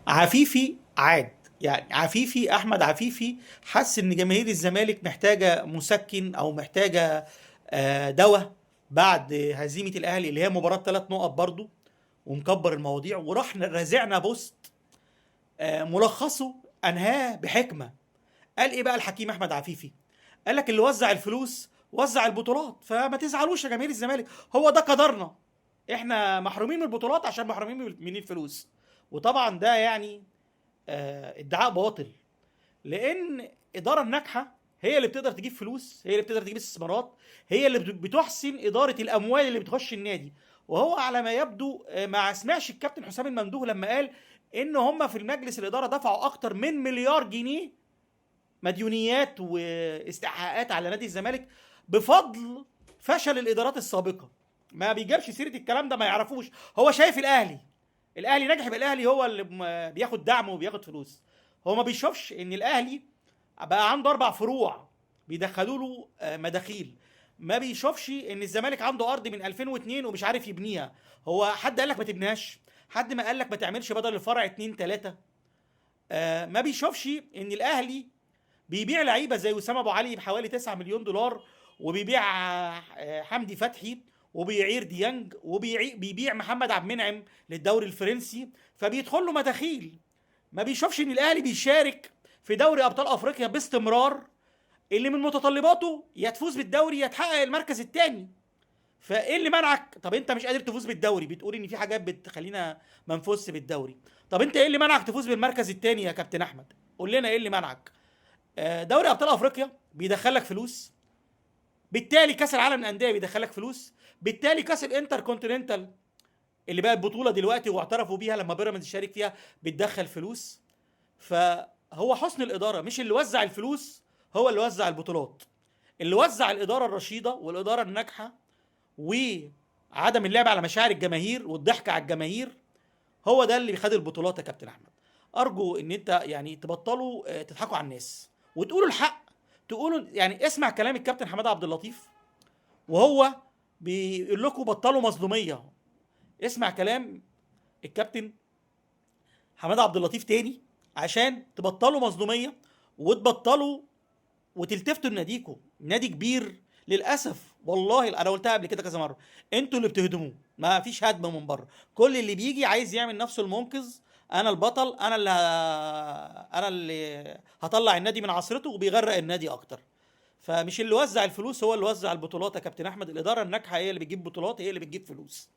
عفيفي عاد. يعني عفيفي، احمد عفيفي، حس ان جماهير الزمالك محتاجه مسكن او محتاجه دواء بعد هزيمه الاهلي اللي هي مباراه 3 نقط برضو، ومكبر المواضيع وراح رازعنا بوست ملخصه انهاه بحكمه. قال ايه بقى الحكيم احمد عفيفي؟ قال لك اللي وزع الفلوس وزع البطولات، فما تزعلوش يا جماهير الزمالك، هو ده قدرنا، احنا محرومين من البطولات عشان محرومين من الفلوس. وطبعا ده يعني ادعاء باطل، لان الاداره الناجحه هي اللي بتقدر تجيب فلوس، هي اللي بتقدر تجيب استثمارات، هي اللي بتحسن اداره الاموال اللي بتخش النادي. وهو على ما يبدو ما سمعش الكابتن حسام المندوه لما قال ان هم في المجلس الاداره دفعوا اكتر من مليار جنيه مديونيات واستحقاقات على نادي الزمالك بفضل فشل الادارات السابقه. ما بيجيبش سيره الكلام ده، ما يعرفوش. هو شايف الاهلي ناجح، يبقى الاهلي هو اللي بياخد دعم وبياخد فلوس. هو ما بيشوفش ان الاهلي بقى عنده 4 فروع بيدخلوا له مداخيل. ما بيشوفش ان الزمالك عنده ارض من 2002 ومش عارف يبنيها. هو حد قال لك ما تبنيهاش؟ حد ما قال لك ما تعملش بدل الفرع 2 3؟ ما بيشوفش ان الاهلي بيبيع لعيبه زي وسام ابو علي بحوالي 9 مليون دولار، وبيبيع حمدي فتحي، وبيعير ديانج، وبيبيع محمد عبد المنعم للدوري الفرنسي، فبيدخل له مداخيل. ما بيشوفش ان الاهلي بيشارك في دوري ابطال افريقيا باستمرار، اللي من متطلباته يا تفوز بالدوري يا تحقق المركز الثاني. فايه اللي منعك؟ طب انت مش قادر تفوز بالدوري، بتقول ان في حاجات بتخلينا ما نفوزش بالدوري. طب انت ايه اللي منعك تفوز بالمركز الثاني يا كابتن احمد؟ قول لنا ايه اللي منعك. دوري ابطال افريقيا بيدخلك فلوس، بالتالي كاس العالم للانديه بيدخلك فلوس، بالتالي كاس الانتر كونتيننتال اللي بقت بطوله دلوقتي واعترفوا بيها لما بيراميدز شارك فيها بتدخل فلوس. فهو حسن الاداره، مش اللي وزع الفلوس هو اللي وزع البطولات. اللي وزع الاداره الرشيده والاداره الناجحه وعدم اللعب على مشاعر الجماهير والضحك على الجماهير، هو ده اللي بيخد البطولات يا كابتن احمد. ارجو ان انت يعني تبطلوا تضحكوا على الناس وتقولوا الحق. تقولوا يعني اسمع كلام الكابتن حماده عبد اللطيف وهو بيقول لكم بطلوا مظلوميه. اسمع كلام الكابتن حماده عبد اللطيف تاني عشان تبطلوا مظلوميه وتبطلوا وتلتفتوا لناديكم. نادي كبير للاسف، والله انا قلتها قبل كده كذا مره، انتوا اللي بتهدموه، ما فيش هدم من بره. كل اللي بيجي عايز يعمل نفسه المنقذ، انا البطل، انا اللي هطلع النادي من عصرته، وبيغرق النادي اكتر. فمش اللي وزع الفلوس هو اللي وزع البطولات يا كابتن احمد، الاداره الناجحه هي اللي بتجيب بطولات، هي اللي بتجيب فلوس.